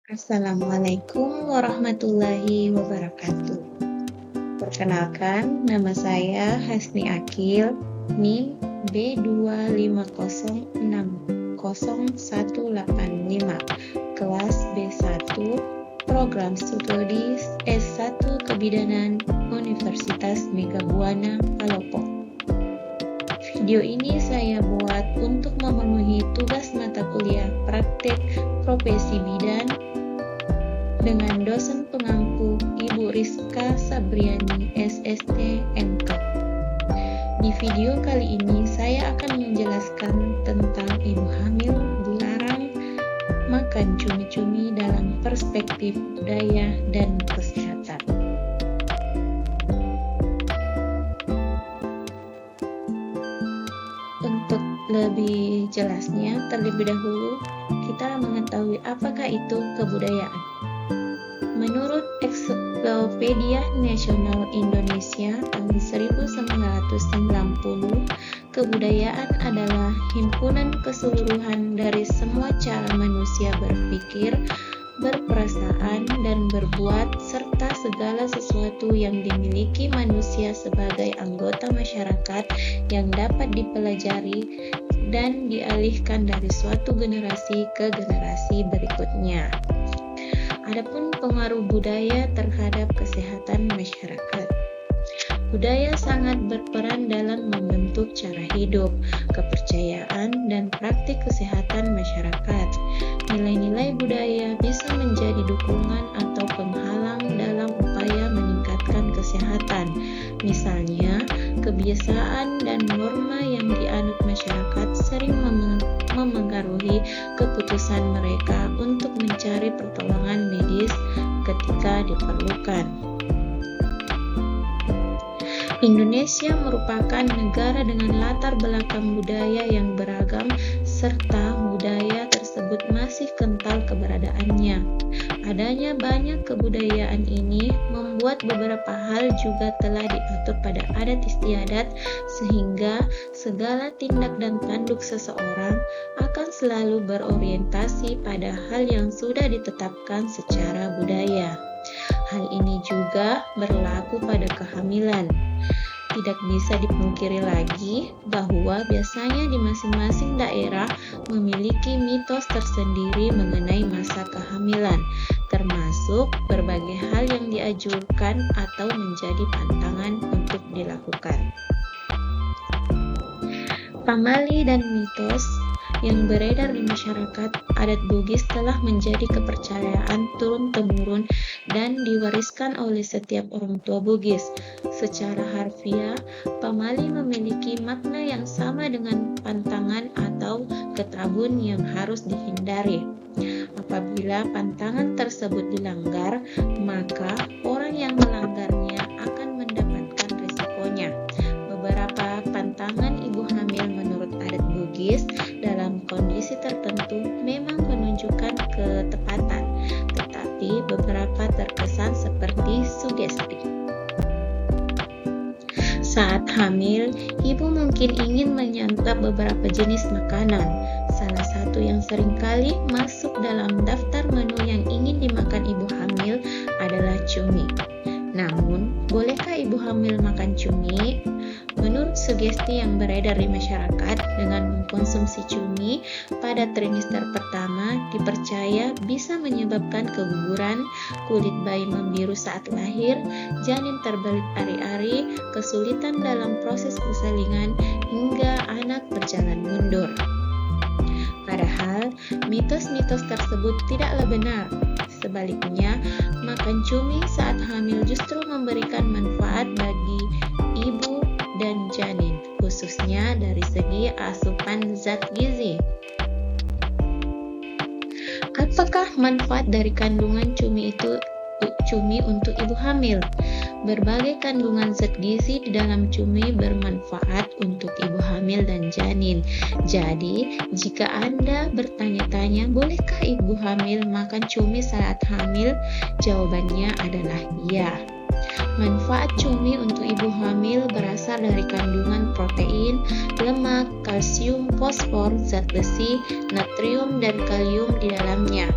Assalamualaikum warahmatullahi wabarakatuh. Perkenalkan, nama saya Hasni Akil, NIM B250600185, kelas B1, Program Studi S1 Kebidanan Universitas Megabuana, Palopo. Video ini saya buat untuk memenuhi tugas mata kuliah praktek profesi bidan dengan dosen pengampu Ibu Rizka Sabriani SST MK. Di video kali ini saya akan menjelaskan tentang ibu hamil dilarang makan cumi-cumi dalam perspektif budaya dan kesehatan. Untuk lebih jelasnya, terlebih dahulu kita mengetahui apakah itu kebudayaan. Menurut Ensiklopedia Nasional Indonesia tahun 1990, kebudayaan adalah himpunan keseluruhan dari semua cara manusia berpikir, berperasaan, dan berbuat, serta segala sesuatu yang dimiliki manusia sebagai anggota masyarakat yang dapat dipelajari dan dialihkan dari suatu generasi ke generasi berikutnya. Adapun pengaruh budaya terhadap kesehatan masyarakat. Budaya sangat berperan dalam membentuk cara hidup, kepercayaan, dan praktik kesehatan masyarakat. Nilai-nilai budaya bisa menjadi dukungan atau penghalang dalam upaya meningkatkan kesehatan. Misalnya, kebiasaan dan norma yang dianut masyarakat sering memengaruhi keputusan mereka untuk mencari pertolongan medis ketika diperlukan. Indonesia merupakan negara dengan latar belakang budaya yang beragam, serta budaya tersebut masih kental keberadaannya. Adanya banyak kebudayaan ini membuat beberapa hal juga telah diatur pada adat istiadat, sehingga segala tindak dan tanduk seseorang akan selalu berorientasi pada hal yang sudah ditetapkan secara budaya. Hal ini juga berlaku pada kehamilan. Tidak bisa dipungkiri lagi bahwa biasanya di masing-masing daerah memiliki mitos tersendiri mengenai masa kehamilan, termasuk berbagai hal yang dianjurkan atau menjadi pantangan untuk dilakukan. Pamali dan mitos yang beredar di masyarakat adat Bugis telah menjadi kepercayaan turun-temurun dan diwariskan oleh setiap orang tua Bugis. Secara harfiah, pamali memiliki makna yang sama dengan pantangan atau ketabun yang harus dihindari. Apabila pantangan tersebut dilanggar, maka orang yang melanggarnya akan mendapatkan risikonya. Beberapa pantangan ibu hamil menurut adat Bugis dalam kondisi tertentu memang menunjukkan ketepatan, tetapi beberapa terkesan seperti sugesti. Saat hamil, ibu mungkin ingin menyantap beberapa jenis makanan. Salah satu yang seringkali masuk dalam daftar menu yang ingin dimakan ibu hamil adalah cumi. Namun, bolehkah ibu hamil makan cumi? Menurut sugesti yang beredar di masyarakat, dengan mengkonsumsi cumi pada trimester pertama dipercaya bisa menyebabkan keguguran, kulit bayi membiru saat lahir, janin terbelit ari-ari, kesulitan dalam proses persalinan, hingga anak berjalan mundur. Padahal, mitos-mitos tersebut tidaklah benar. Sebaliknya, makan cumi saat hamil justru memberikan manfaat bagi ibu dan janin, khususnya dari segi asupan zat gizi. Apakah manfaat dari kandungan cumi untuk ibu hamil? Berbagai kandungan zat gizi di dalam cumi bermanfaat untuk ibu hamil dan janin. Jadi, jika Anda bertanya-tanya, bolehkah ibu hamil makan cumi saat hamil? Jawabannya adalah iya. Manfaat cumi untuk ibu hamil berasal dari kandungan protein, lemak, kalsium, fosfor, zat besi, natrium, dan kalium di dalamnya.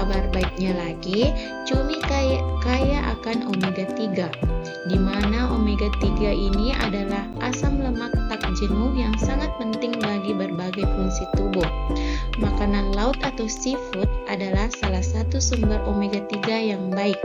kabar baiknya lagi, cumi kaya akan omega 3, di mana omega 3 ini adalah asam lemak tak jenuh yang sangat penting bagi berbagai fungsi tubuh. Makanan laut atau seafood adalah salah satu sumber omega 3 yang baik.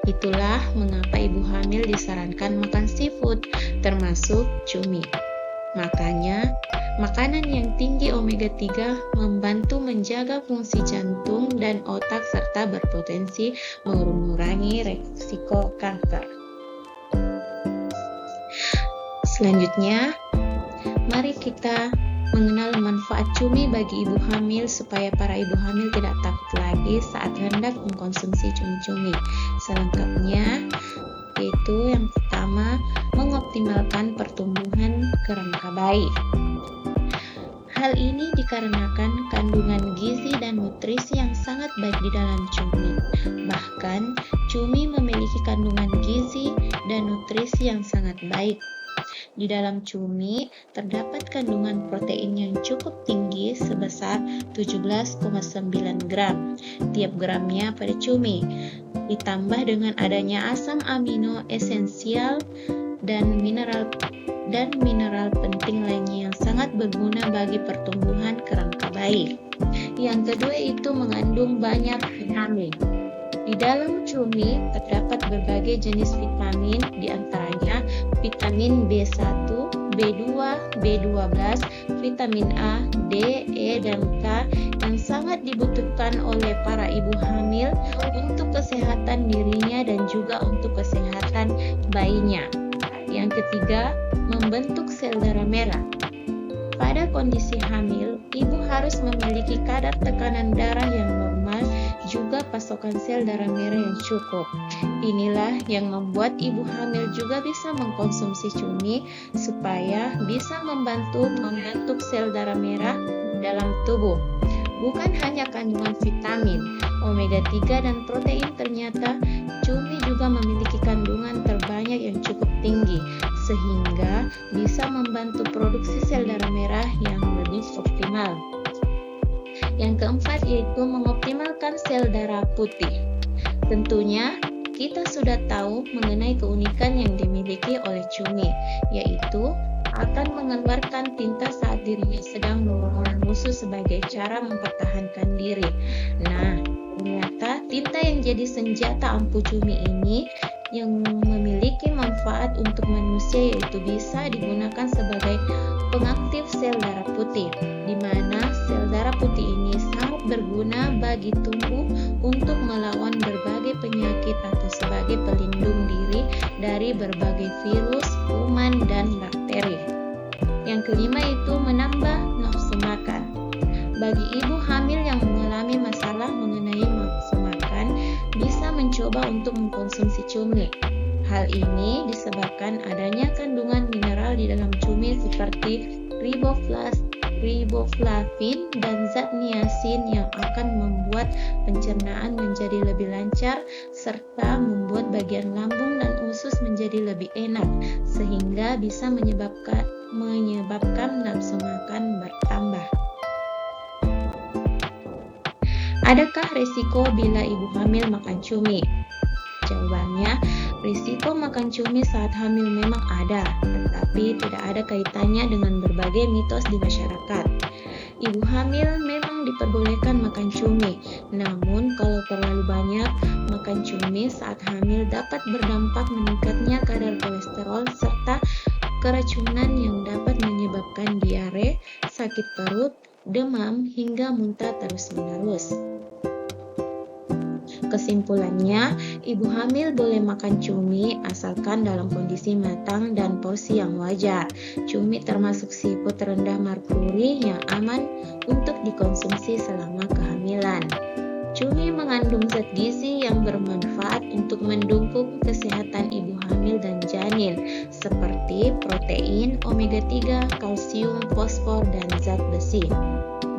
Itulah mengapa ibu hamil disarankan makan seafood, termasuk cumi. Makanya, makanan yang tinggi omega 3 membantu menjaga fungsi jantung dan otak serta berpotensi mengurangi risiko kanker. Selanjutnya, mari kita mengenal manfaat cumi bagi ibu hamil supaya para ibu hamil tidak takut lagi saat hendak mengkonsumsi cumi-cumi. Selengkapnya, yaitu yang pertama, mengoptimalkan pertumbuhan kerangka bayi. Hal ini dikarenakan kandungan gizi dan nutrisi yang sangat baik di dalam cumi. Bahkan, cumi memiliki kandungan gizi dan nutrisi yang sangat baik. Di dalam cumi terdapat kandungan protein yang cukup tinggi sebesar 17,9 gram tiap gramnya pada cumi. Ditambah dengan adanya asam amino esensial dan mineral penting lainnya yang sangat berguna bagi pertumbuhan kerangka bayi. Yang kedua itu mengandung banyak vitamin. Di dalam cumi terdapat berbagai jenis vitamin, diantaranya vitamin B1, B2, B12, vitamin A, D, E, dan K yang sangat dibutuhkan oleh para ibu hamil untuk kesehatan dirinya dan juga untuk kesehatan bayinya. Yang ketiga, membentuk sel darah merah. Pada kondisi hamil, ibu harus memiliki kadar tekanan darah yang normal, juga pasokan sel darah merah yang cukup. Inilah yang membuat ibu hamil juga bisa mengkonsumsi cumi supaya bisa membantu membentuk sel darah merah dalam tubuh. Bukan hanya kandungan vitamin, omega 3 dan protein, ternyata cumi juga memiliki kandungan terbanyak yang cukup tinggi, sehingga bisa membantu produksi sel darah merah yang lebih optimal. Yang keempat yaitu mengoptimalkan sel darah putih. Tentunya kita sudah tahu mengenai keunikan yang dimiliki oleh cumi, yaitu akan mengeluarkan tinta saat dirinya sedang melawan musuh sebagai cara mempertahankan diri. Nah, ternyata tinta yang jadi senjata ampuh cumi ini yang memiliki manfaat untuk manusia, yaitu bisa digunakan sebagai pengaktif sel darah putih, di mana sel darah putih ini sangat berguna bagi tubuh untuk melawan berbagai penyakit atau sebagai pelindung diri dari berbagai virus, kuman, dan bakteri. Yang kelima itu menambah nafsu makan. Bagi ibu hamil yang mengalami masalah mengenai nafsu makan, bisa mencoba untuk mengkonsumsi cumi. Hal ini disebabkan adanya kandungan mineral di dalam cumi seperti riboflavin dan zat niacin yang akan membuat pencernaan menjadi lebih lancar serta membuat bagian lambung dan usus menjadi lebih enak, sehingga bisa menyebabkan nafsu makan bertambah. Adakah risiko bila ibu hamil makan cumi? Jawabannya, risiko makan cumi saat hamil memang ada, tetapi tidak ada kaitannya dengan berbagai mitos di masyarakat. Ibu hamil memang diperbolehkan makan cumi, namun kalau terlalu banyak makan cumi saat hamil dapat berdampak meningkatnya kadar kolesterol serta keracunan yang dapat menyebabkan diare, sakit perut, demam, hingga muntah terus-menerus. Kesimpulannya, ibu hamil boleh makan cumi asalkan dalam kondisi matang dan porsi yang wajar. Cumi termasuk seafood rendah merkuri yang aman untuk dikonsumsi selama kehamilan. Cumi mengandung zat gizi yang bermanfaat untuk mendukung kesehatan ibu hamil dan janin, seperti protein, omega 3, kalsium, fosfor, dan zat besi.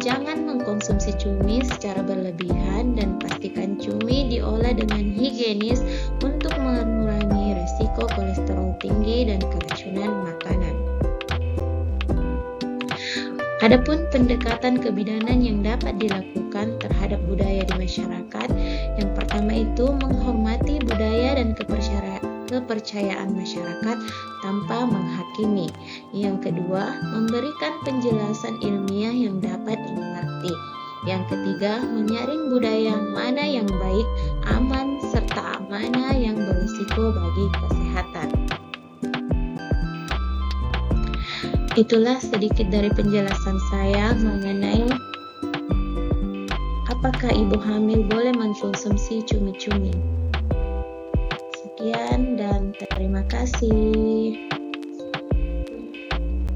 Jangan mengkonsumsi cumi secara berlebihan dan pastikan cumi diolah dengan higienis untuk mengurangi risiko kolesterol tinggi dan keracunan makanan. Adapun pendekatan kebidanan yang dapat dilakukan terhadap terhadap budaya di masyarakat. Yang pertama itu menghormati budaya dan kepercayaan masyarakat tanpa menghakimi. Yang kedua, memberikan penjelasan ilmiah yang dapat dimengerti. Yang ketiga, menyaring budaya mana yang baik, aman, serta mana yang berisiko bagi kesehatan. Itulah sedikit dari penjelasan saya mengenai apakah ibu hamil boleh mengkonsumsi cumi-cumi. Sekian dan terima kasih.